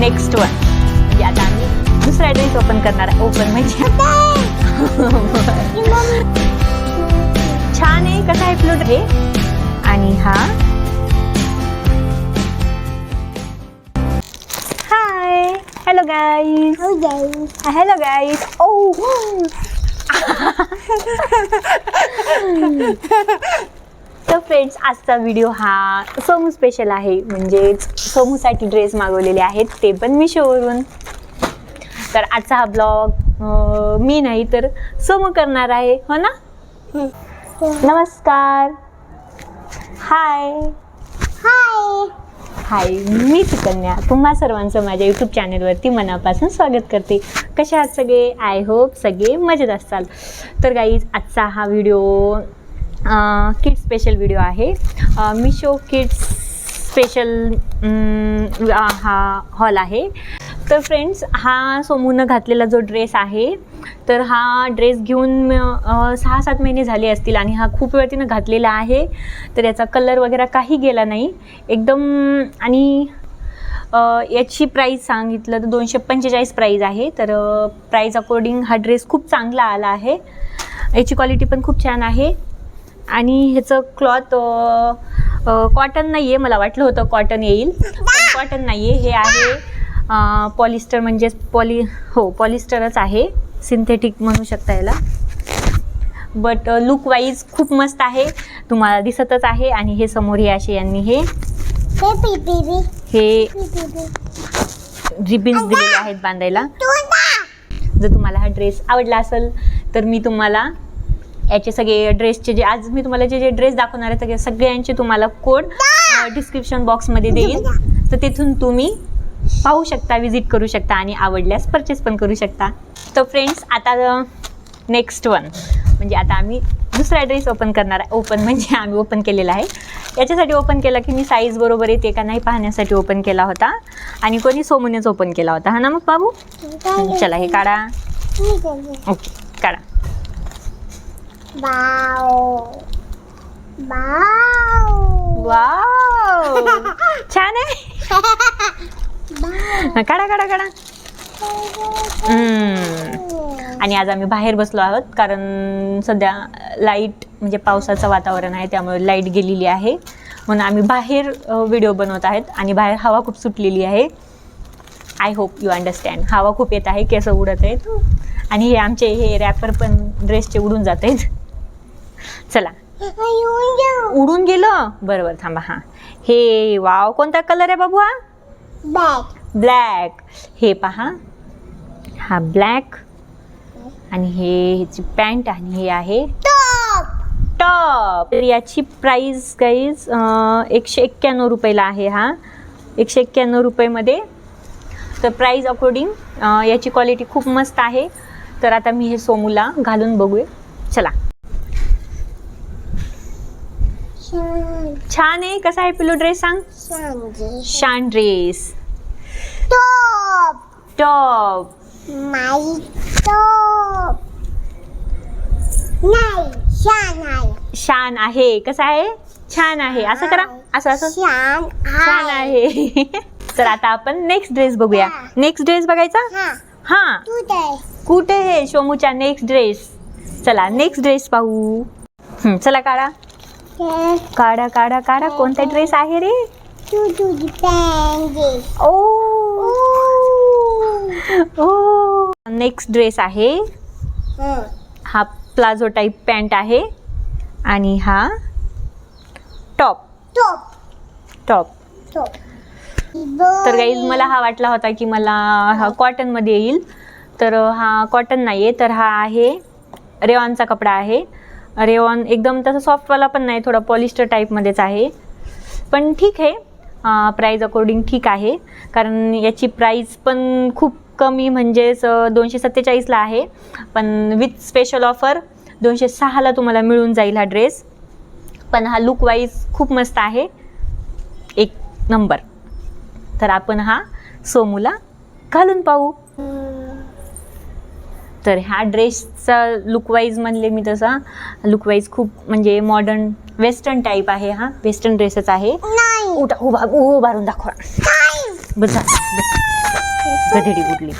Next one म्हणजे आता आम्ही दुसरा ड्रेस ओपन करणार आहे. ओपन म्हणजे छान आहे. कसा आहे फ्लोट हे. आणि हा hi hello guys. Hello guys. ओ तर फ्रेंड्स आजचा व्हिडिओ हा सोमू स्पेशल आहे. म्हणजेच सोमूसाठी ड्रेस मागवलेले आहेत ते पण मिशोवरून. तर आजचा हा ब्लॉग मी नाही तर सोमू करणार आहे. हो ना. नमस्कार. हाय हाय हाय मी सुकन्या तुम्हा सर्वांचं माझ्या यूट्यूब चॅनलवरती मनापासून स्वागत करते. कसे आहात सगळे. आय होप सगळे मजेत असाल. तर गाईज आजचा हा व्हिडिओ किड्स स्पेशल व्हिडिओ आहे. मिशो किड्स स्पेशल हा हॉल आहे. तर फ्रेंड्स हा सोमूनं घातलेला जो ड्रेस आहे तर हा ड्रेस घेऊन 6-7 महिने झाले असतील आणि हा खूप वेळ तिनं घातलेला आहे. तर याचा कलर वगैरे काही गेला नाही एकदम. आणि याची प्राईस सांगितलं तर 245 प्राईज आहे. तर प्राईज अकॉर्डिंग हा ड्रेस खूप चांगला आला आहे. याची क्वालिटी पण खूप छान आहे. आणि ह्याचं क्लॉथ कॉटन नाही आहे. मला वाटलं होतं कॉटन येईल पण कॉटन नाही आहे. हे आहे पॉलिस्टर म्हणजेच पॉलिस्टरच आहे. सिंथेटिक म्हणू शकता याला. बट लुक वाईज खूप मस्त आहे. तुम्हाला दिसतच आहे. आणि हे समोर हे असे यांनी हे रिबिन्स दिलेले आहेत बांधायला. जर तुम्हाला हा ड्रेस आवडला असेल तर मी तुम्हाला याचे सगळे ड्रेसचे जे आज मी तुम्हाला जे ड्रेस दाखवणार आहे सगळ्यांचे तुम्हाला कोड डिस्क्रिप्शन बॉक्समध्ये देईल. तर तिथून तुम्ही पाहू शकता, विजिट करू शकता आणि आवडल्यास परचेस पण करू शकता. तर फ्रेंड्स आता नेक्स्ट वन म्हणजे आता आम्ही दुसरा ड्रेस ओपन करणार आहे. ओपन म्हणजे आम्ही ओपन केलेला आहे. याच्यासाठी ओपन केला की मी साईज बरोबर येते का नाही पाहण्यासाठी ओपन केला होता. आणि कोणी सोमूनेच ओपन केला होता. हा ना मग बाबू. चला हे काढा. ओके काढा. वाव छान आहे. काढा काढा काढा. आणि आज आम्ही बाहेर बसलो आहोत कारण सध्या लाईट म्हणजे पावसाचं वातावरण आहे त्यामुळे लाईट गेलेली आहे. म्हणून आम्ही बाहेर व्हिडिओ बनवत आहेत. आणि बाहेर हवा खूप सुटलेली आहे. I hope you understand. हवा खूप येत आहे. केस उडत आहेत. आणि हे आमचे हे रॅपर पण ड्रेसचे उडून जात आहेत. चला उडून गेलं. बरोबर थांबा. हां हे वाव कोणता कलर आहे बाबू. हा ब्लॅक. हे पहा हा ब्लॅक. आणि हे ह्याची पॅन्ट आणि हे आहे टॉप. तर याची प्राईस गाईज 191 रुपयाला आहे. हा 191 रुपयामध्ये. तर प्राईस अकॉर्डिंग याची क्वालिटी खूप मस्त आहे. तर आता मी हे सोमूला घालून बघूया. चला. छान आहे. कसा आहे पिलू ड्रेस सांग. शान ड्रेस. टॉप शान आहे. कसा आहे. छान आहे. असं करा. असं असं छान आहे. तर आता आपण नेक्स्ट ड्रेस बघूया. नेक्स्ट ड्रेस बघायचा. हा कुठे आहे सोमूचा नेक्स्ट ड्रेस. चला नेक्स्ट ड्रेस पाहू. चला काढा काढा काढा काढा. कोणता ड्रेस आहे रे. ओ नेक्स्ट ड्रेस आहे. हा प्लाझो टाईप पॅन्ट आहे. आणि हा टॉप. तर गाईज मला हा वाटला होता की मला हा कॉटनमध्ये येईल. तर हा कॉटन नाही आहे. तर हा आहे रेयॉनचा कपडा आहे. रेयॉन एकदम तसं सॉफ्टवाला पण नाही. थोडा पॉलिस्टर टाईपमध्येच आहे. पण ठीक आहे. प्राईज अकॉर्डिंग ठीक आहे. कारण याची प्राईस पण खूप कमी म्हणजेच 247ला आहे. पण विथ स्पेशल ऑफर 206ला तुम्हाला मिळून जाईल हा ड्रेस. पण हा लुक वाईज खूप मस्त आहे. एक नंबर. तर आपण हा सोमूला घालून पाहू. तर ह्या ड्रेसचा लुकवाईज म्हणले मी तसा लुकवाईज खूप म्हणजे मॉडर्न वेस्टर्न टाईप आहे. हा वेस्टर्न ड्रेसच आहे. उठा उभारून दाखवा. बस गधेडी कुठली.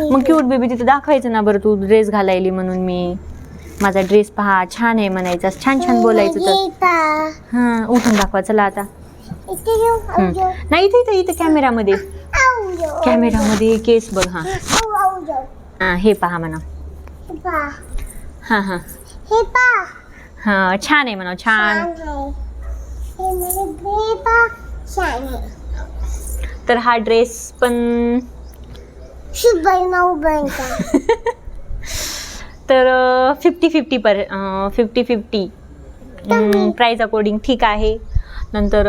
मग क्यूट बेबी तिथं दाखवायचं ना बरं, तू ड्रेस घालायली म्हणून मी माझा ड्रेस पहा छान आहे म्हणायचं, छान छान बोलायचं तर. हां उठून दाखवा चला आता. नाही इथे इथे इथे कॅमेरामध्ये केस बघ. हां हां हे पहा म्हणा. हां हां हां छान आहे म्हणा, छान. तर हा ड्रेस पण तर 50-50 प्राईस अकॉर्डिंग ठीक आहे. नंतर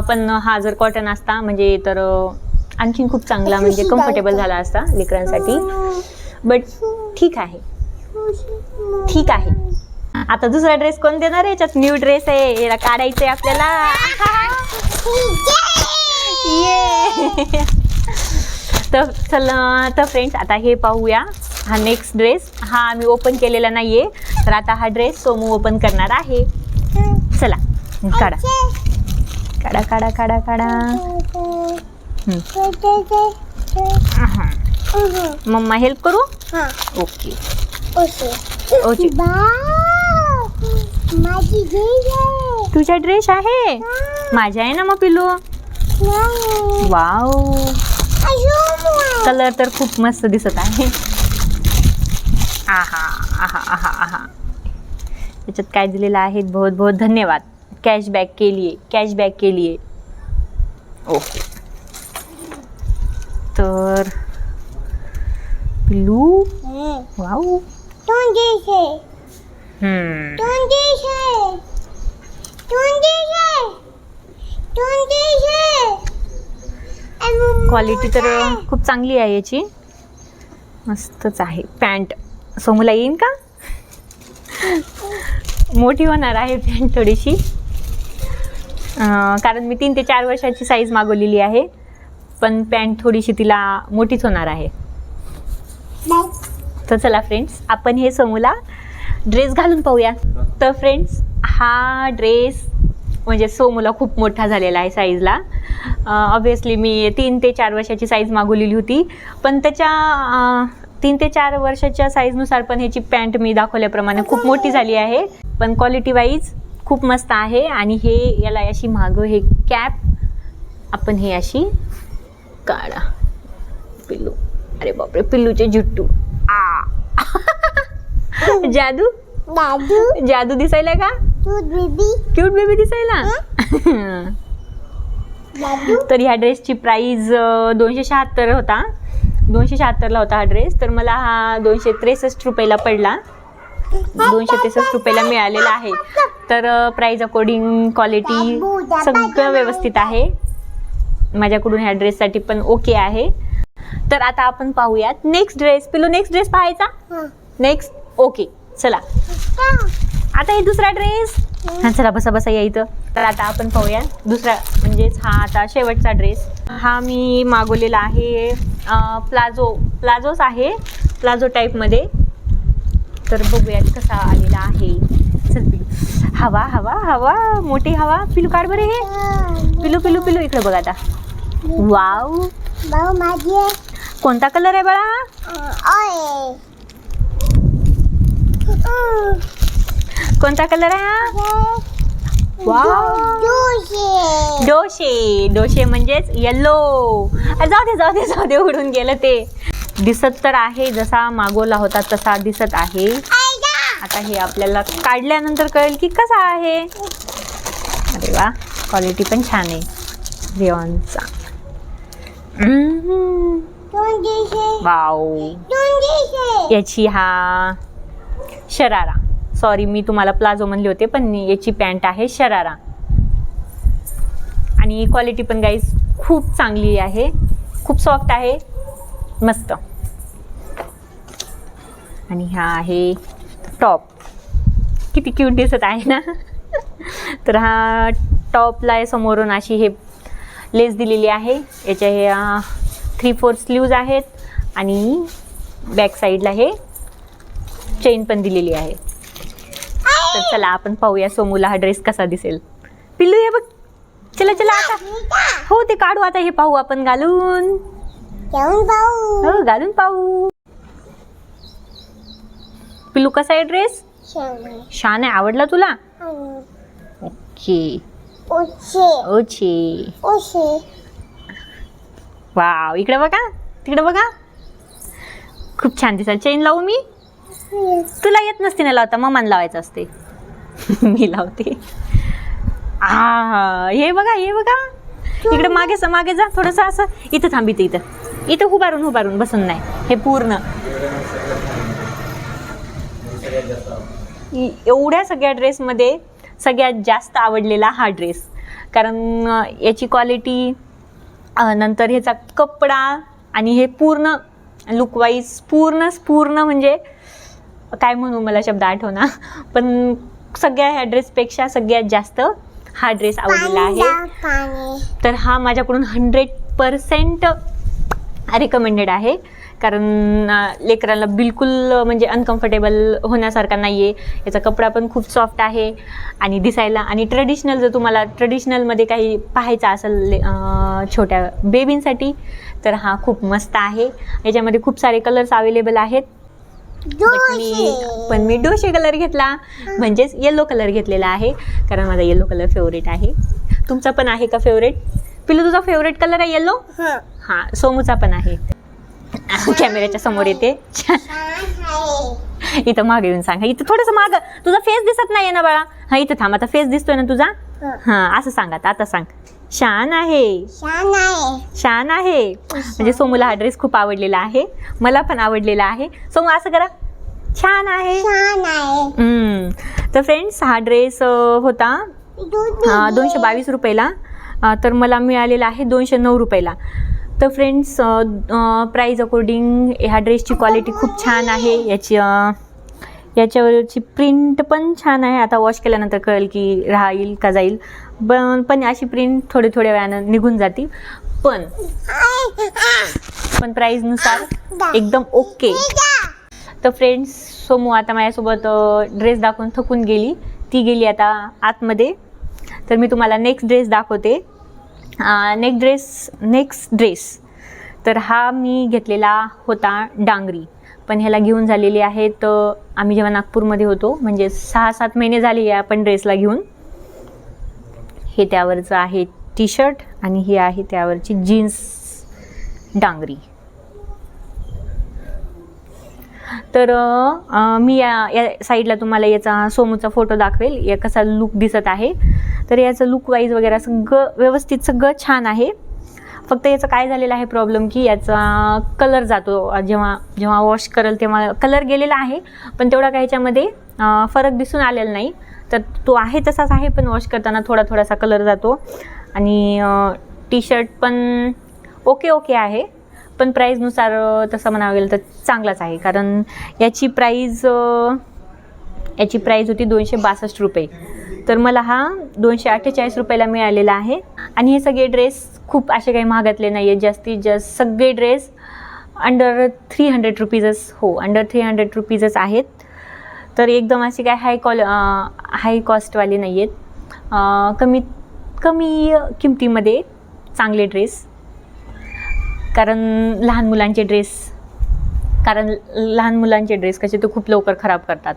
पण हा जर कॉटन असता म्हणजे तर आणखीन खूप चांगला म्हणजे कम्फर्टेबल झाला असता लेकरांसाठी. बट ठीक आहे, ठीक आहे. आता दुसरा ड्रेस कोण देणार आहे? याच्यात न्यू ड्रेस आहे, याला काढायचं आहे आपल्याला. ये तर चला तर फ्रेंड्स आता हे पाहूया. हा नेक्स्ट ड्रेस हा आम्ही ओपन केलेला नाहीये, तर आता हा ड्रेस सोमू ओपन करणार आहे. चला काढा काढा काढा काढा काढा. मम्मा हेल्प करू? Okay okay. तुझा ड्रेस आहे? माझा आहे ना मग पिलू. वाव कलर तर खूप मस्त दिसत आहे. आहा आहा आहा आहा. याच्यात काय दिलेलं आहे? बहुत बहुत धन्यवाद, कॅशबॅक के लिए, कॅशबॅक के लिए. ओके तर पिल्लू वाव. क्वालिटी तर खूप चांगली आहे याची, मस्तच आहे. पॅन्ट सोमूला येईन का? मोठी होणार आहे पॅन्ट थोडीशी, कारण मी 3 ते 4 वर्षाची साईज मागवलेली आहे, पण पॅन्ट थोडीशी तिला मोठीच होणार आहे. तर चला फ्रेंड्स आपण हे सोमूला ड्रेस घालून पाहूया. तर फ्रेंड्स हा ड्रेस म्हणजे सोमूला खूप मोठा झालेला आहे साईजला. ऑब्वियसली मी 3 ते 4 वर्षाची साईज मागवलेली होती, पण त्याच्या 3 ते 4 वर्षाच्या साईजनुसार पण ह्याची पॅन्ट मी दाखवल्याप्रमाणे खूप मोठी झाली आहे, पण क्वालिटी वाईज खूप मस्त आहे. आणि हे याला अशी मागं हे कॅप आपण हे अशी काढा. पिल्लू, अरे बापरे पिल्लूचे जुट्टू. जादू जादू दिसायला का? क्यूट बेबी दिसायला. तर ह्या ड्रेसची प्राइस 276 होता, 276ला होता हा ड्रेस. तर मला हा 263 रुपयाला पडला, 263 रुपयाला मिळालेला आहे. तर प्राइस अकॉर्डिंग क्वालिटी सगळं व्यवस्थित आहे. माझ्याकडून ह्या ड्रेससाठी पण ओके आहे. तर आता आपण पाहूयात नेक्स्ट ड्रेस. पिलू नेक्स्ट ड्रेस पाहायचा? नेक्स्ट ओके चला. आता हे दुसरा ड्रेस. हां चला बसा बसा या इथं. तर आता आपण पाहूया दुसरा म्हणजेच हा आता शेवटचा ड्रेस. हा मी मागवलेला आहे प्लाझोच आहे, प्लाझो टाईपमध्ये. तर बघूयात कसा आलेला आहे. चल पिलू, हवा हवा हवा मोठी हवा. पिलू काढ बरे हे. पिलू पिलू पिलू इकडे बघ आता. वाव कोणता कलर आहे बाळा? कोणता कलर आहे हा? वाव डोशे म्हणजेच येल्लो. जाऊ दे उडून गेलं ते. दिसत तर आहे जसा मागवला होता तसा दिसत आहे. आता हे आपल्याला काढल्यानंतर कळेल की कसा आहे. अरे वा क्वालिटी पण छान आहे रेयॉनचा. वाव याची हा शरारा, सॉरी मी तुम्हाला प्लाझो म्हणले होते पण याची पॅन्ट आहे शरारा. आणि क्वालिटी पण गाईज खूप चांगली आहे, खूप सॉफ्ट आहे, मस्त. आणि हा आहे टॉप, किती क्यूट दिसत आहे ना. तर हा टॉपला समोरून अशी हे लेस दिलेली आहे. याच्या हे 3/4 स्लीव्ज आहेत आणि बॅक साईडला हे चेन पण दिलेली आहे. तर चला आपण पाहूया सोमूला हा ड्रेस कसा दिसेल. पिल्लू हे बघ, चला चला आता. हो ते काढू आता, हे पाहू आपण घालून. हो घालून पाहू. पिलू कसा आहे ड्रेस? छान आहे. आवडला तुला? ओके. ओके. वाव. इकडे बघा, तिकडे बघा. खूप छान दिसाल. चेन लावू मी? तुला येत नसते ना लावता, मम्माला लावायचं असते. मी लावते. हे बघा, हे बघा. इकडे मागे जा थोडंसं. असं इथं थांबित, इथं उभारून बसून नाही. हे पूर्ण एवढ्या सगळ्या ड्रेसमध्ये सगळ्यात जास्त आवडलेला हा ड्रेस. कारण याची क्वालिटी, नंतर ह्याचा कपडा आणि हे पूर्ण लुकवाईज पूर्ण म्हणजे काय म्हणू, मला शब्द आठवना. पण सगळ्या ह्या ड्रेसपेक्षा सगळ्यात जास्त हा ड्रेस आवडलेला आहे. तर हा माझ्याकडून 100% रिकमेंडेड आहे. कारण लेकराला बिलकुल म्हणजे अनकम्फर्टेबल होण्यासारखा नाही आहे. याचा कपडा पण खूप सॉफ्ट आहे आणि दिसायला, आणि ट्रेडिशनल जर तुम्हाला ट्रेडिशनलमध्ये काही पाहायचं असेल छोट्या बेबींसाठी तर हा खूप मस्त आहे. याच्यामध्ये खूप सारे कलर्स अवेलेबल आहेत. पण मी डोशे कलर घेतला, म्हणजेच येलो कलर घेतलेला आहे. कारण माझा येलो कलर फेवरेट आहे. तुमचा पण आहे का फेवरेट? पिलू तुझा फेवरेट कलर आहे येलो? हां, सोमूचा पण आहे. कॅमेऱ्याच्या समोर येते. इथं मागे येऊन सांगा. इथं थोडंसं मागं. तुझा फेस दिसत नाहीये ना बाळा? हा इथं थांब. आता फेस दिसतोय ना तुझा? हां, असं सांगा. आता सांग. छान आहे. छान आहे. म्हणजे सोमूला हा ड्रेस खूप आवडलेला आहे. मला पण आवडलेला आहे. सोमू असं करा. छान आहे. तर फ्रेंड्स, हा ड्रेस होता 222 रुपयाला. तर मला मिळालेला आहे 209 रुपयाला. तर फ्रेंड्स, प्राईज अकॉर्डिंग ह्या ड्रेसची क्वालिटी खूप छान आहे. याच्यावरची प्रिंट पण छान आहे. आता वॉश केल्यानंतर कळेल की राहील का जाईल. पण अशी प्रिंट थोड्या वेळानं निघून जाते. पण प्राईजनुसार एकदम ओके. तर फ्रेंड्स, सोमू आता माझ्यासोबत ड्रेस दाखवून थकून गेली. ती गेली आता आतमध्ये. तर मी तुम्हाला नेक्स्ट ड्रेस दाखवते. नेक्स्ट ड्रेस तर हा मी घेतलेला होता डांगरी. पण ह्याला घेऊन झालेली आहेत आम्ही जेव्हा नागपूरमध्ये होतो, म्हणजे 6-7 महिने झाले या आपण ड्रेसला घेऊन. हे त्यावरचं आहे टी शर्ट आणि ही आहे त्यावरची जीन्स डांगरी. तर मी या साईडला तुम्हाला याचा सोमूचा फोटो दाखवेल, या कसा लुक दिसत आहे. तर याचं लुक वाईज वगैरे सगळं व्यवस्थित, सगळं छान आहे. फक्त याचं काय झालेलं आहे प्रॉब्लेम की याचा कलर जातो. जेव्हा वॉश करेल तेव्हा कलर गेलेला आहे, पण तेवढा काही ह्याच्यामध्ये फरक दिसून आलेला नाही. तर तो आहे तसाच आहे, पण वॉश करताना थोडासा कलर जातो. आणि टी शर्ट पण ओके आहे. पण प्राईजनुसार तसं म्हणावं गेलं तर चांगलाच आहे. कारण याची प्राईज होती 262 रुपये. तर मला हा 248 रुपयाला मिळालेला आहे. आणि हे सगळे ड्रेस खूप असे काही महागातले नाही आहेत. जास्तीत जास्त सगळे ड्रेस अंडर 300 रुपीजच, अंडर 300 रुपीजच आहेत. तर एकदम असे काय हाय कॉस्टवाले नाही आहेत. कमी किमतीमध्ये चांगले ड्रेस. कारण लहान मुलांचे ड्रेस कसे ते खूप लवकर खराब करतात.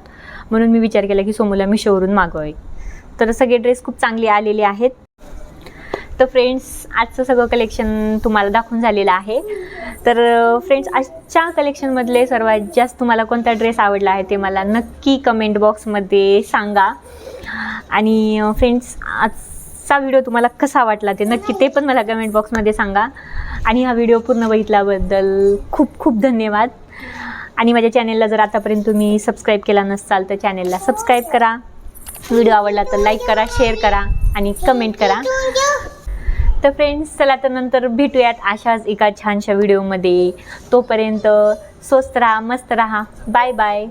म्हणून मी विचार केला की सोमूला मिशोवरून मागवावे. तर सगळे ड्रेस खूप चांगले आलेले आहेत. तर फ्रेंड्स, आजचं सगळं कलेक्शन तुम्हाला दाखवून झालेलं आहे. तर फ्रेंड्स, आजच्या कलेक्शनमधले सर्वात जास्त तुम्हाला कोणता ड्रेस आवडला आहे ते मला नक्की कमेंट बॉक्समध्ये सांगा. आणि फ्रेंड्स, आजचा व्हिडिओ तुम्हाला कसा वाटला ते नक्की ते पण मला कमेंट बॉक्समध्ये सांगा. आणि हा व्हिडिओ पूर्ण बघितल्याबद्दल खूप खूप धन्यवाद. आणि माझ्या चॅनेलला जर आतापर्यंत तुम्ही सबस्क्राईब केला नसाल तर चॅनेलला सबस्क्राईब करा. व्हिडिओ आवडला तर लाईक करा, शेअर करा आणि कमेंट करा. तर फ्रेंड्स, चला तर नंतर भेटूयात अशाच एका छानशा व्हिडिओमध्ये. तोपर्यंत स्वस्त राहा, मस्त राहा. Bye bye.